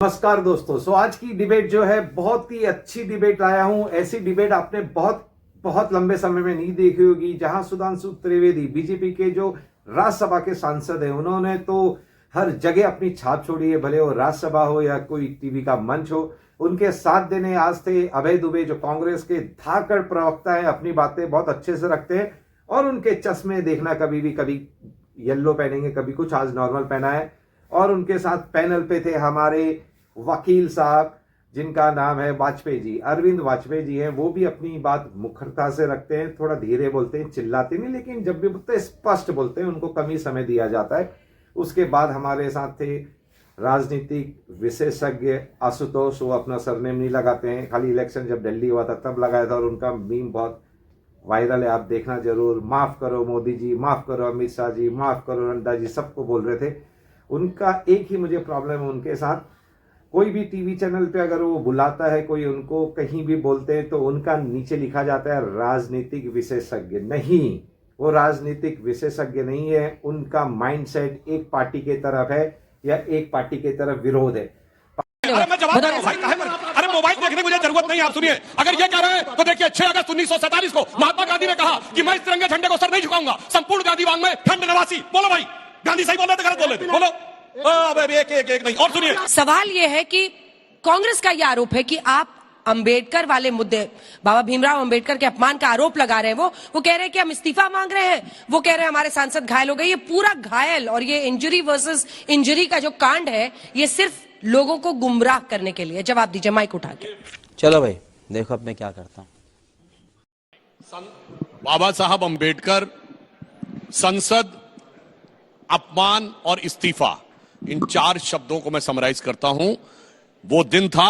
नमस्कार दोस्तों। आज की डिबेट जो है बहुत ही अच्छी डिबेट लाया हूं। ऐसी डिबेट आपने बहुत लंबे समय में नहीं देखी होगी, जहां सुधांशु त्रिवेदी बीजेपी के जो राज्यसभा के सांसद हैं, उन्होंने तो हर जगह अपनी छाप छोड़ी है, भले वो राज्यसभा हो या कोई टीवी का मंच हो। उनके साथ देने आज थे अभय दुबे, जो कांग्रेस के धाकड़ प्रवक्ता है, अपनी बातें बहुत अच्छे से रखते हैं और उनके चश्मे देखना कभी येलो पहनेंगे, कभी कुछ, आज नॉर्मल पहना है। और उनके साथ पैनल पे थे हमारे वकील साहब, जिनका नाम है वाजपेयी जी, अरविंद वाजपेयी जी हैं। वो भी अपनी बात मुखरता से रखते हैं, थोड़ा धीरे बोलते हैं, चिल्लाते नहीं, लेकिन जब भी बोलते हैं स्पष्ट बोलते हैं, उनको कम ही समय दिया जाता है। उसके बाद हमारे साथ थे राजनीतिक विशेषज्ञ आशुतोष। वो अपना सरनेम नहीं लगाते हैं, खाली इलेक्शन जब दिल्ली हुआ था तब लगाया था, और उनका मीम बहुत वायरल है, आप देखना जरूर। माफ करो मोदी जी, माफ करो अमित शाह जी, माफ करो नड्डा जी, सबको बोल रहे थे। उनका एक ही मुझे प्रॉब्लम है उनके साथ, कोई भी टीवी चैनल पे अगर वो बुलाता है कोई, उनको कहीं भी बोलते हैं तो उनका नीचे लिखा जाता है राजनीतिक विशेषज्ञ। नहीं, वो राजनीतिक विशेषज्ञ नहीं है। उनका माइंडसेट एक पार्टी के तरफ है या एक पार्टी के तरफ विरोध है। अरे मैं जवाब दे रहा हूं भाई, अरे मोबाइल देखने की मुझे जरूरत नहीं है। आप सुनिए, अगर ये कह रहे हैं तो देखिए, 6 अगस्त 1947 को महात्मा गांधी ने कहा कि मैं इस तिरंगे झंडे को सर नहीं झुकाऊंगा। संपूर्ण गांधी वांग में खंड नवासी। बोलो भाई, गांधी सही बोल रहे थे गलत बोल रहे थे? बोलो। एक नहीं। और सुनिए, सवाल यह है कि कांग्रेस का यह आरोप है कि आप अंबेडकर वाले मुद्दे, बाबा भीमराव अंबेडकर के अपमान का आरोप लगा रहे हैं। वो कह रहे हैं कि हम इस्तीफा मांग रहे हैं, वो कह रहे हैं हमारे सांसद घायल हो गए। ये पूरा घायल और ये इंजरी वर्सेस इंजरी का जो कांड है, ये सिर्फ लोगों को गुमराह करने के लिए। जवाब दीजिए माइक उठा के। चलो भाई, देखो अब मैं क्या करता हूं। बाबा साहब अंबेडकर, संसद, अपमान और इस्तीफा, इन 4 शब्दों को मैं समराइज करता हूं। वो दिन था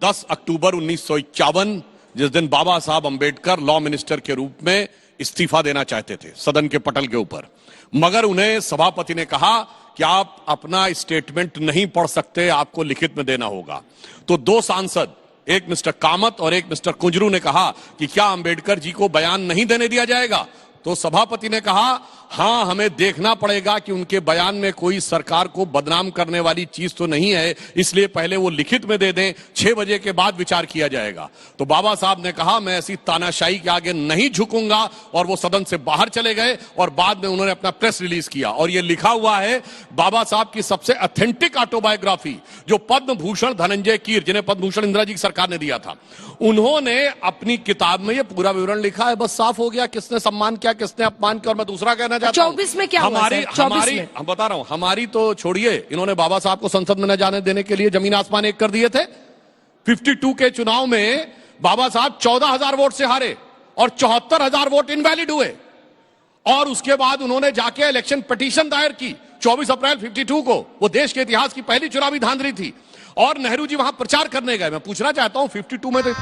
10 अक्टूबर 1951, जिस दिन बाबा साहब अंबेडकर लॉ मिनिस्टर के रूप में इस्तीफा देना चाहते थे सदन के पटल के ऊपर, मगर उन्हें सभापति ने कहा कि आप अपना स्टेटमेंट नहीं पढ़ सकते, आपको लिखित में देना होगा। तो 2 सांसद, एक मिस्टर कामत और एक मिस्टर कुंजरू, ने कहा कि क्या अंबेडकर जी को बयान नहीं देने दिया जाएगा? तो सभापति ने कहा, हां, हमें देखना पड़ेगा कि उनके बयान में कोई सरकार को बदनाम करने वाली चीज तो नहीं है, इसलिए पहले वो लिखित में दे दें, 6 बजे के बाद विचार किया जाएगा। तो बाबा साहब ने कहा, मैं ऐसी तानाशाही के आगे नहीं झुकूंगा, और वो सदन से बाहर चले गए। और बाद में उन्होंने अपना प्रेस रिलीज किया, और ये लिखा हुआ है बाबा साहब की सबसे ऑथेंटिक ऑटोबायोग्राफी, जो पद्म भूषण धनंजय कीर, जिन्हें पद्म भूषण इंदिरा जी की सरकार ने दिया था, उन्होंने अपनी किताब में ये पूरा विवरण लिखा है। बस साफ हो गया किसने सम्मान किया, किसने अपमान किया। और मैं दूसरा कहना चाहता हूं, 24 में क्या हमारी हम बता रहा हूं, हमारी तो छोड़िए, इन्होंने बाबा साहब को संसद में न जाने देने के लिए जमीन आसमान एक कर दिए थे। 52 के चुनाव में बाबा साहब 14,000 वोट से हारे और 74,000 वोट इनवैलिड हुए। और उसके बाद उन्होंने जाके इलेक्शन पिटीशन दायर की 24 अप्रैल 52 को। वो देश के इतिहास की पहली चुनावी धांधली थी, और नेहरू जी वहां प्रचार करने गए। मैं पूछना चाहता हूं, 52 में तो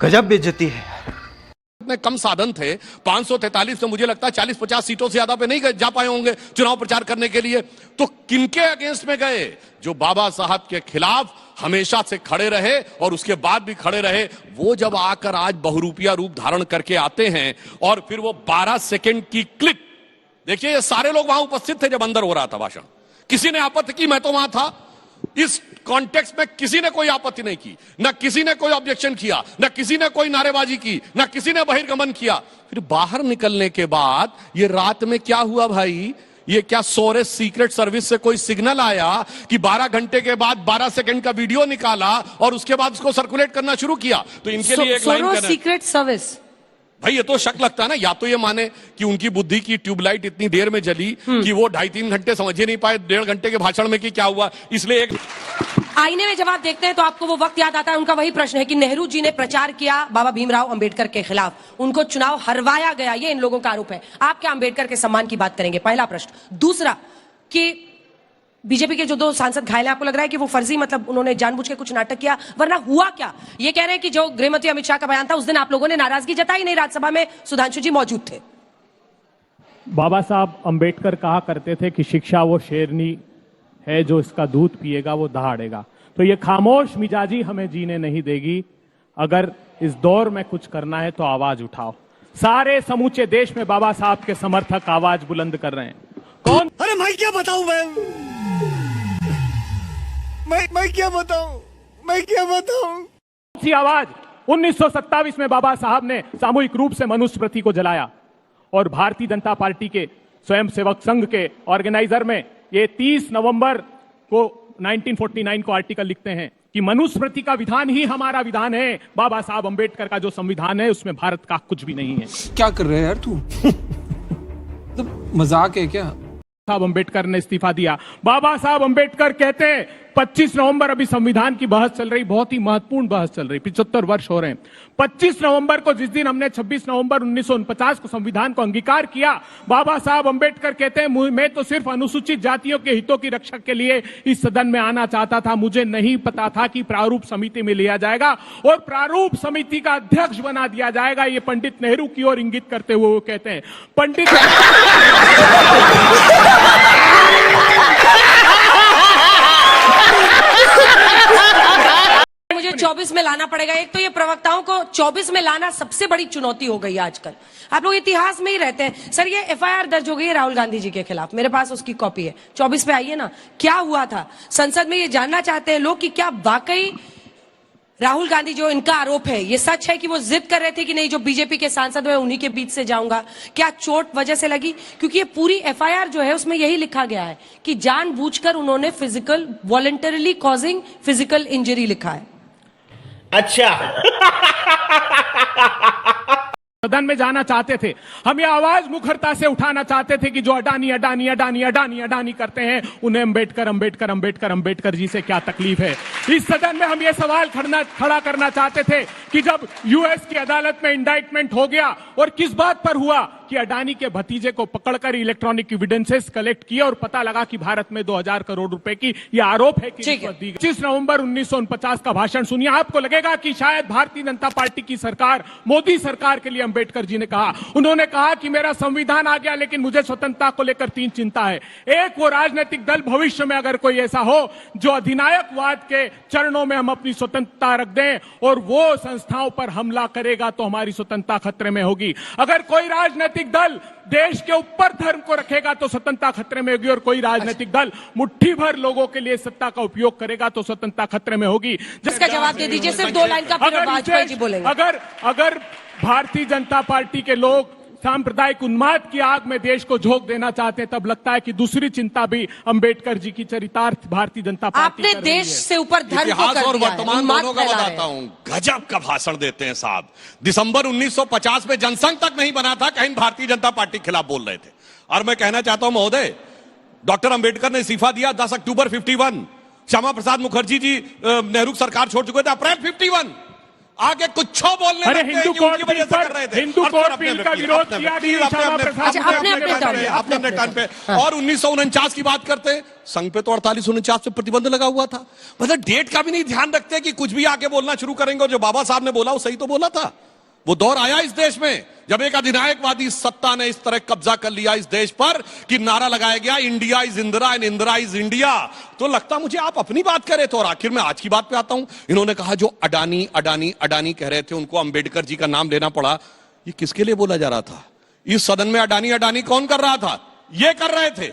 गजब बेइज्जती है। इतने कम साधन थे, 543 में मुझे लगता है 40-50 सीटों से ज्यादा पे नहीं जा पाए होंगे चुनाव प्रचार करने के लिए। तो किनके अगेंस्ट में गए? जो बाबा साहब के खिलाफ हमेशा से खड़े रहे और उसके बाद भी खड़े रहे। वो जब आकर आज बहुरूपिया रूप धारण करके आते हैं, और फिर वो 12 सेकंड की क्लिप देखिए, ये सारे लोग वहां उपस्थित थे जब अंदर हो रहा था भाषण। किसी ने आपत्ति की? मैं तो वहां था। इस कॉन्टेक्स्ट में किसी ने कोई आपत्ति नहीं की, ना किसी ने कोई ऑब्जेक्शन किया, ना किसी ने कोई नारेबाजी की, ना किसी ने बहिर्गमन किया। फिर बाहर निकलने के बाद ये रात में क्या हुआ भाई? ये क्या सोरेस सीक्रेट सर्विस से कोई सिग्नल आया कि 12 घंटे के बाद 12 सेकंड का वीडियो निकाला और उसके बाद उसको सर्कुलेट करना शुरू किया? तो इनके लिए एक लाइन कहना, सीक्रेट सर्विस भाई ये तो शक लगता है ना। या तो ये माने कि उनकी बुद्धि की ट्यूबलाइट इतनी देर में जली कि वो 2.5-3 घंटे समझ ही नहीं पाए 1.5 घंटे के भाषण में कि क्या हुआ, इसलिए एक आईने में जवाब देखते हैं तो आपको वो वक्त याद आता है। उनका वही प्रश्न है कि नेहरू जी ने प्रचार किया बाबा भीमराव अंबेडकर के खिलाफ, उनको चुनाव हरवाया गया, ये इन लोगों का आरोप है। आप क्या अंबेडकर के सम्मान की बात करेंगे? पहला प्रश्न। दूसरा, कि बीजेपी के जो 2 सांसद घायल हैं, आपको लग रहा है कि वो फर्जी, मतलब उन्होंने जानबूझ के कुछ नाटक किया, वरना हुआ क्या? ये कह रहे हैं कि जो गृहमंत्री अमित शाह का बयान था, उस दिन आप लोगों ने नाराजगी जताई नहीं, राज्यसभा में सुधांशु जी मौजूद थे। बाबा साहब अंबेडकर कहा करते थे कि शिक्षा वो शेरनी है, जो इसका दूध पिएगा वो दहाड़ेगा। तो ये खामोश मिजाजी हमें जीने नहीं देगी। अगर इस दौर में कुछ करना है तो आवाज उठाओ। सारे समूचे देश में बाबा साहब के समर्थक आवाज बुलंद कर रहे हैं। कौन? अरे भाई क्या बताऊं मैं क्या बताऊं सी आवाज 1927 में बाबा साहब ने सामूहिक रूप से मनुस्मृति को जलाया और भारतीय जनता पार्टी के स्वयंसेवक संघ के ऑर्गेनाइजर में ये 30 नवंबर को 1949 को आर्टिकल लिखते हैं कि मनुस्मृति का विधान ही हमारा विधान है। बाबा साहब अंबेडकर का जो संविधान है उसमें भारत का कुछ भी नहीं है। क्या कर रहे हैं यार तू? तो मजाक है क्या? साहब अंबेडकर ने इस्तीफा दिया। बाबा साहब अंबेडकर कहते हैं 25 नवंबर, अभी संविधान की बहस चल रही, बहुत ही महत्वपूर्ण बहस चल रही, 75 वर्ष हो रहे हैं। 25 नवंबर को, जिस दिन हमने 26 नवंबर 1949 को संविधान को अंगीकार किया, बाबा साहब अंबेडकर कहते हैं मैं तो सिर्फ अनुसूचित जातियों के हितों की रक्षा के लिए इस सदन में आना चाहता था, मुझे नहीं पता था कि प्रारूप समिति में लिया जाएगा और प्रारूप समिति का अध्यक्ष बना दिया जाएगा। ये पंडित नेहरू की ओर इंगित करते हुए वो कहते हैं। पंडित मुझे 24 में लाना पड़ेगा। एक तो ये प्रवक्ताओं को 24 में लाना सबसे बड़ी चुनौती हो गई है आजकल। आप लोग इतिहास में ही रहते हैं। सर, ये एफआईआर दर्ज हो गई है राहुल गांधी जी के खिलाफ, मेरे पास उसकी कॉपी है। 24 पे आइए ना, क्या हुआ था संसद में, ये जानना चाहते हैं लोग कि क्या वाकई राहुल गांधी, जो इनका आरोप है, ये सच है कि वो जिद कर रहे थे कि नहीं, जो बीजेपी के सांसद हुए उन्हीं के बीच से जाऊंगा? क्या चोट वजह से लगी? क्योंकि ये पूरी एफआईआर जो है उसमें यही लिखा गया है कि जानबूझकर उन्होंने physical, voluntarily causing physical injury लिखा है। अच्छा। सदन में जाना चाहते थे। हम ये आवाज मुखरता से उठाना चाहते थे कि जो अडानी अडानी अडानी अडानी अडानी करते हैं, उन्हें अंबेडकर अंबेडकर अंबेडकर अंबेडकर जी से क्या तकलीफ है। इस सदन में हम ये सवाल खड़ा करना चाहते थे कि जब यूएस की अदालत में इंडाइटमेंट हो गया और किस बात पर हुआ कि अडानी के भतीजे को पकड़कर इलेक्ट्रॉनिक एविडेंसेस कलेक्ट किया और पता लगा कि भारत में 2000 करोड़ रुपए की यह आरोप है कि 25 नवंबर 1949 का भाषण सुनिए, आपको लगेगा कि शायद भारतीय जनता पार्टी की सरकार, मोदी सरकार के लिए अंबेडकर जी ने कहा, उन्होंने कहा कि मेरा संविधान आ गया लेकिन मुझे स्वतंत्रता को लेकर 3 चिंता है। एक, वो राजनीतिक दल भविष्य में अगर कोई ऐसा हो जो अधिनायकवाद के चरणों में हम अपनी स्वतंत्रता रख दें और वो संस्थाओं पर हमला करेगा तो हमारी स्वतंत्रता खतरे में होगी। अगर कोई राजनीतिक दल देश के ऊपर धर्म को रखेगा तो स्वतंत्रता खतरे में होगी और कोई राजनीतिक दल मुट्ठी भर लोगों के लिए सत्ता का उपयोग करेगा तो स्वतंत्रता खतरे में होगी। जिसका जवाब दे दीजिए, सिर्फ 2 लाइन का, फिर वाजपेयी जी बोलेंगे। अगर भारतीय जनता पार्टी के लोग सांप्रदायिक उन्माद की आग में देश को झोंक देना चाहते हैं, तब लगता है कि दूसरी चिंता भी अंबेडकर जी की चरितार्थ भारतीय जनता पार्टी आपने देश से ऊपर धर्म को इतिहास कर और दिया है, वर्तमान उन्माद दोनों का फैला बताता रहे हैं। हूं। गजब का भाषण देते हैं साहब। दिसंबर 1950 में जनसंघ तक नहीं बना था, कहीं भारतीय जनता पार्टी के खिलाफ बोल रहे थे। और मैं कहना चाहता हूं महोदय, डॉक्टर अंबेडकर ने इस्तीफा दिया 10 अक्टूबर 51। श्यामा प्रसाद मुखर्जी जी नेहरू सरकार छोड़ चुके थे अप्रैल 51। आगे कुछ बोलने अरे लगते हैं हिंदू कि उनकी वजह से कर रहे थे। हिंदू कोर्ट बिल का विरोध किया, अपने टाइम पे। और 1949 की बात करते हैं, संघ पे तो 48-49 पे प्रतिबंध लगा हुआ था। मतलब डेट का भी नहीं ध्यान रखते कि कुछ भी आके बोलना शुरू करेंगे। और जो बाबा साहब ने बोला वो सही तो बोला था। वो दौर आया इस देश में जब एक अधिनायकवादी सत्ता ने इस तरह कब्जा कर लिया इस देश पर कि नारा लगाया गया, India is Indira and Indira is India. तो लगता मुझे आप अपनी बात कर रहे थे। और आखिर में आज की बात पे आता हूं। इन्होंने कहा जो अडानी अडानी अडानी कह रहे थे, उनको अंबेडकर जी का नाम लेना पड़ा। ये किसके लिए बोला जा रहा था? इस सदन में अडानी अडानी कौन कर रहा था? ये कर रहे थे।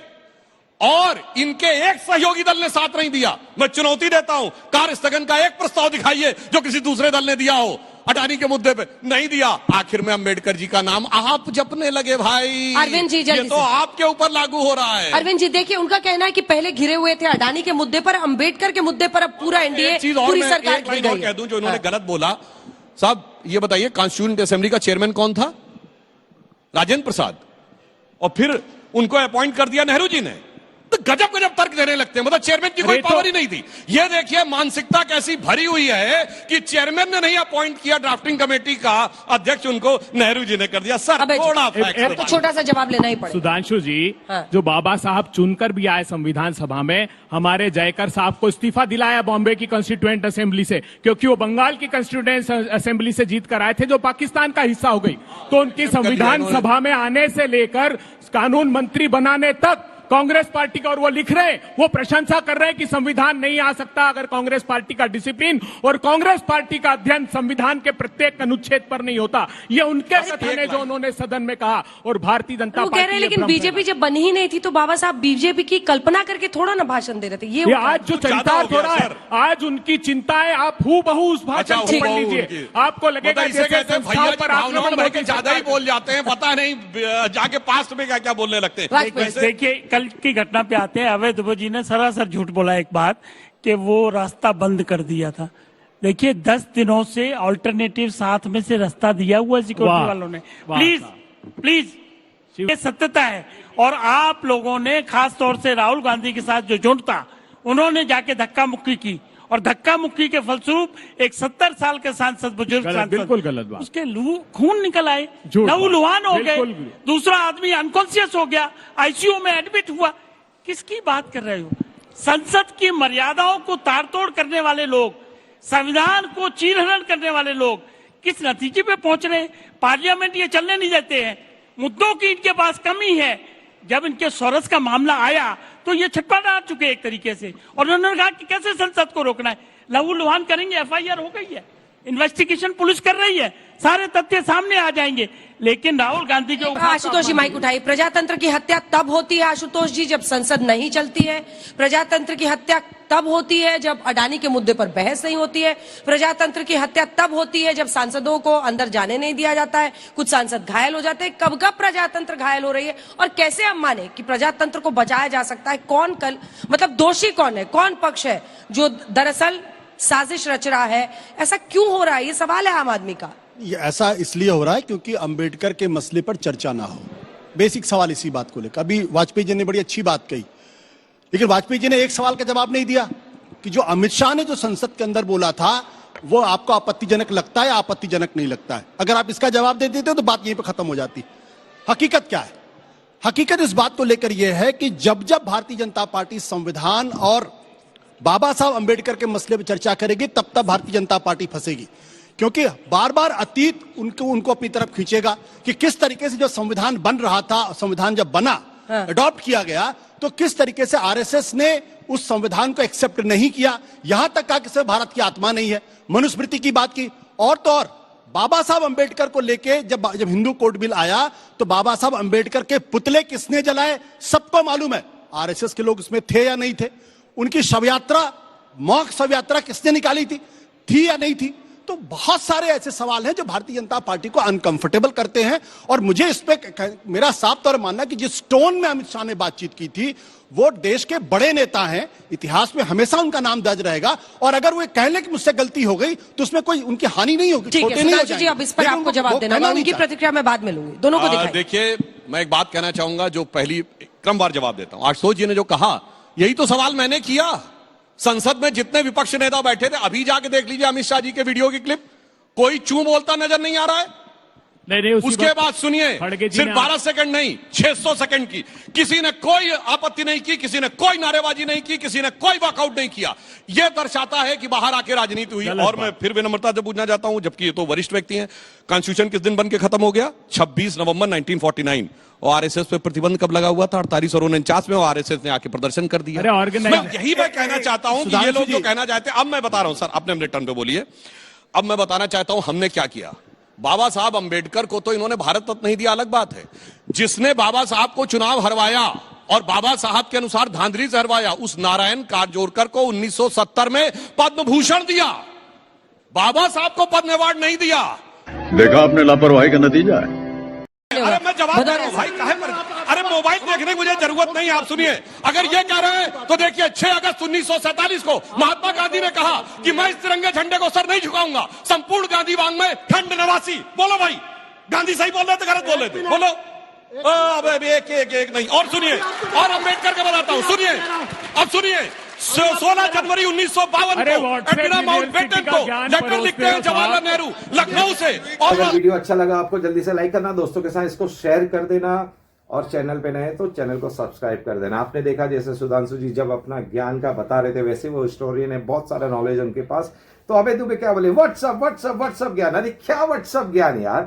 और इनके एक सहयोगी दल ने साथ नहीं दिया। मैं चुनौती देता हूं, कार्य स्थगन का एक प्रस्ताव दिखाइए जो किसी दूसरे दल ने दिया हो। अडानी के मुद्दे पे नहीं दिया। आखिर में अंबेडकर जी का नाम आप जपने लगे भाई। अरविंद जी, ये तो आपके ऊपर लागू हो रहा है। अरविंद जी देखिए, उनका कहना है कि पहले घिरे हुए थे अडानी के मुद्दे पर, अंबेडकर के मुद्दे पर अब पूरा एनडीए, पूरी सरकार घिर गई है। कह दूं जो इन्होंने गलत बोला। साहब ये बताइए, कॉन्स्टिट्यूएंट असेंबली का चेयरमैन कौन था? राजेंद्र प्रसाद। और फिर उनको अपॉइंट कर दिया नेहरू जी ने। तो गजब गजब तर्क देने लगते हैं। मतलब चेयरमैन की कोई पावर ही नहीं थी। ये देखिए मानसिकता कैसी भरी हुई है कि चेयरमैन ने नहीं अपॉइंट किया ड्राफ्टिंग कमेटी का अध्यक्ष, उनको नेहरू जी ने कर दिया। सर थोड़ा तो छोटा सा जवाब लेना ही पड़ेगा। सुधांशु जी, जो बाबा साहब चुनकर भी आए संविधान सभा में, हमारे जयकर साहब को इस्तीफा दिलाया बॉम्बे की कॉन्स्टिट्यूएंट असेंबली से, क्योंकि वो बंगाल की कॉन्स्टिट्यूएंट असेंबली से जीत कर आए थे जो पाकिस्तान का हिस्सा हो गई। तो उनकी संविधान सभा में आने से लेकर कानून मंत्री बनाने तक कांग्रेस पार्टी का, और वो लिख रहे हैं, वो प्रशंसा कर रहे हैं कि संविधान नहीं आ सकता अगर कांग्रेस पार्टी का डिसिप्लिन और कांग्रेस पार्टी का अध्ययन संविधान के प्रत्येक अनुच्छेद पर नहीं होता। ये उनके कथन है जो उन्होंने सदन में कहा। और भारतीय जनता वो कह रहे हैं पार्टी लेकिन बीजेपी जब बनी ही नहीं थी तो बाबा साहब बीजेपी की कल्पना करके थोड़ा ना भाषण दे रहे थे। ये आज जो चरितार्थ हो रहा है, आज उनकी चिंता है, आप हूबहू उस भाषण को पढ़ लीजिए, आपको लगेगा इसे कहते हैं भैया जी भावनाओं में के ज्यादा ही बोल जाते हैं, पता नहीं जाके पास्ट में क्या क्या बोलने लगते हैं। देखिए कल की घटना पे आते हैं। अवैध दुबे जी ने सरासर झूठ बोला एक बात कि वो रास्ता बंद कर दिया था। देखिए 10 दिनों से ऑल्टरनेटिव साथ में से रास्ता दिया हुआ सिक्योरिटी वालों ने। प्लीज ये सत्यता है। और आप लोगों ने खास तौर से राहुल गांधी के साथ जो जुट था, उन्होंने जाके धक्का मुक्की की और धक्का मुक्की के फलस्वरूप एक 70 साल के सांसद, बुजुर्ग सांसद, बिल्कुल गलत बात, उसके खून निकल आए, लहूलुहान हो गए, दूसरा आदमी अनकॉन्शियस हो गया, आईसीयू में एडमिट हुआ। किसकी बात कर रहे हो? संसद की मर्यादाओं को ताड़तोड़ करने वाले लोग, संविधान को चीरहरण करने वाले लोग किस नतीजे पे पहुंच रहे हैं? पार्लियामेंट ये चलने नहीं देते हैं, मुद्दों की इनके पास कमी है। जब इनके सोरस का मामला आया तो ये छटपटा चुके एक तरीके से, और उन्होंने कहा कि कैसे संसद को रोकना है। लहूलुहान करेंगे, एफआईआर हो गई है, इन्वेस्टिगेशन पुलिस कर रही है, सारे तथ्य सामने आ जाएंगे। लेकिन राहुल गांधी के ऊपर आशुतोष जी माइक उठाइए। प्रजातंत्र की हत्या तब होती है आशुतोष जी जब संसद नहीं चलती है। प्रजातंत्र की हत्या तब होती है जब अडानी के मुद्दे पर बहस नहीं होती है। प्रजातंत्र की हत्या तब होती है जब सांसदों को अंदर जाने नहीं दिया जाता है, कुछ सांसद घायल हो जाते हैं। कब कब प्रजातंत्र घायल हो रही है और कैसे हम माने कि प्रजातंत्र को बचाया जा सकता है? कौन कल मतलब दोषी कौन है, कौन पक्ष है जो दरअसल साजिश रच रहा है? ऐसा क्यों हो रहा है? ये सवाल है आम आदमी का। ये ऐसा इसलिए हो रहा है क्योंकि अंबेडकर के मसले पर चर्चा ना हो। बेसिक सवाल इसी बात को लेकर। अभी वाजपेयी जी ने बड़ी अच्छी बात कही, लेकिन वाजपेयी जी ने एक सवाल का जवाब नहीं दिया कि जो अमित शाह ने जो संसद के अंदर बोला था वो आपको आपत्तिजनक लगता है या आपत्तिजनक नहीं लगता है? अगर आप इसका जवाब दे देते हो तो बात यहीं पर खत्म हो जाती। हकीकत क्या है? हकीकत इस बात को लेकर यह है कि जब जब भारतीय जनता पार्टी संविधान और बाबा साहब अंबेडकर के मसले पर चर्चा करेगी तब तब भारतीय जनता पार्टी फंसेगी, क्योंकि बार बार अतीत उनको अपनी तरफ खींचेगा कि किस तरीके से जो संविधान बन रहा था, संविधान जब बना, अडॉप्ट किया गया, तो किस तरीके से आरएसएस ने उस संविधान को एक्सेप्ट नहीं किया, यहां तक कहा कि भारत की आत्मा नहीं है। मनुस्मृति की बात की। और तो और बाबा साहब अंबेडकर को लेके जब हिंदू कोड बिल आया तो बाबा साहब अंबेडकर के पुतले किसने जलाए सबको मालूम है। आरएसएस के लोग उसमें थे या नहीं थे? उनकी शव यात्रा, मॉक शव यात्रा किसने निकाली थी या नहीं थी? तो बहुत सारे ऐसे सवाल हैं जो भारतीय जनता पार्टी को अनकंफर्टेबल करते हैं। और मुझे इस पे मेरा साफ तौर मानना कि जिस टोन में अमित शाह ने बातचीत की थी, वो देश के बड़े नेता हैं, इतिहास में हमेशा उनका नाम दर्ज रहेगा। और अगर वो कह ले कि मुझसे गलती हो गई तो उसमें कोई उनकी हानि नहीं होगी, छोटे नहीं हो जाएंगे। जी, अब इस पर आपको जवाब देना, मैं उनकी प्रतिक्रिया में बाद में लूंगी। दोनों को दिखाइए। देखिए, मैं एक बात कहना चाहूंगा जो पहली क्रमवार जवाब देता हूं। आशुतोष जी ने जो कहा, यही तो सवाल मैंने किया। संसद में जितने विपक्ष नेता बैठे थे, अभी जाके देख लीजिए अमित शाह जी के वीडियो की क्लिप, कोई चू बोलता नजर नहीं आ रहा है। नहीं, उसके बाद सुनिए, सिर्फ 12 सेकंड नहीं, 600 सेकंड की, किसी ने कोई आपत्ति नहीं की, किसी ने कोई नारेबाजी नहीं की, किसी ने कोई वॉकआउट नहीं किया। यह दर्शाता है कि बाहर आके राजनीति हुई। और मैं फिर विनम्रता से पूछना चाहता हूं, जबकि ये तो वरिष्ठ व्यक्ति हैं, कॉन्स्टिट्यूशन किस दिन बन के खत्म हो गया? 26 नवंबर 1949। और आरएसएस पे प्रतिबंध कब लगा हुआ था? 48 और 49 में। और आरएसएस ने आके प्रदर्शन कर दिया। यही मैं कहना चाहता हूं कि ये लोग जो कहना चाहते हैं, अब मैं बता रहा हूं सर, अपने अपने टर्न पे बोलिए। अब मैं बताना चाहता हूं हमने क्या किया। बाबा साहब अंबेडकर को तो इन्होंने भारत रत्न नहीं दिया, अलग बात है। जिसने बाबा साहब को चुनाव हरवाया और बाबा साहब के अनुसार धांधली से हरवाया, उस नारायण कारजोरकर को 1970 में पद्म भूषण दिया। बाबा साहब को पद्म अवार्ड नहीं दिया। देखा आपने लापरवाही का नतीजा है। अरे मैं जवाब दे रहा हूं भाई, काहे पर? अरे मोबाइल देखने की मुझे जरूरत नहीं है, आप सुनिए। अगर ये कह रहे हैं तो देखिए, 6 अगस्त 1947 को महात्मा गांधी ने कहा कि मैं इस तिरंगे झंडे को सर नहीं झुकाऊंगा। संपूर्ण गांधी वांग में खंड नवासी। बोलो भाई, गांधी सही बोल रहे थे गलत बोल रहे थे? बोलो। अब एक नहीं। और सुनिए, और अंबेडकर का बताता हूं, सुनिए। अब सुनिए, 16 जनवरी 1952 को एंटीना माउंटबेटन को लेटर लिखते हैं जवाहरलाल नेहरू लखनऊ से। और अगर वीडियो अच्छा लगा आपको जल्दी से लाइक करना, दोस्तों के साथ इसको शेयर कर देना, और चैनल पे नए तो चैनल को सब्सक्राइब कर देना। आपने देखा जैसे सुधांशु जी जब अपना ज्ञान का बता रहे थे, वैसे वो हिस्टोरियन है, बहुत सारा नॉलेज उनके पास। तो अबे दुबे क्या बोले, व्हाट्सअप व्हाट्सअप व्हाट्सअप ज्ञान। अरे क्या व्हाट्सअप ज्ञान यार।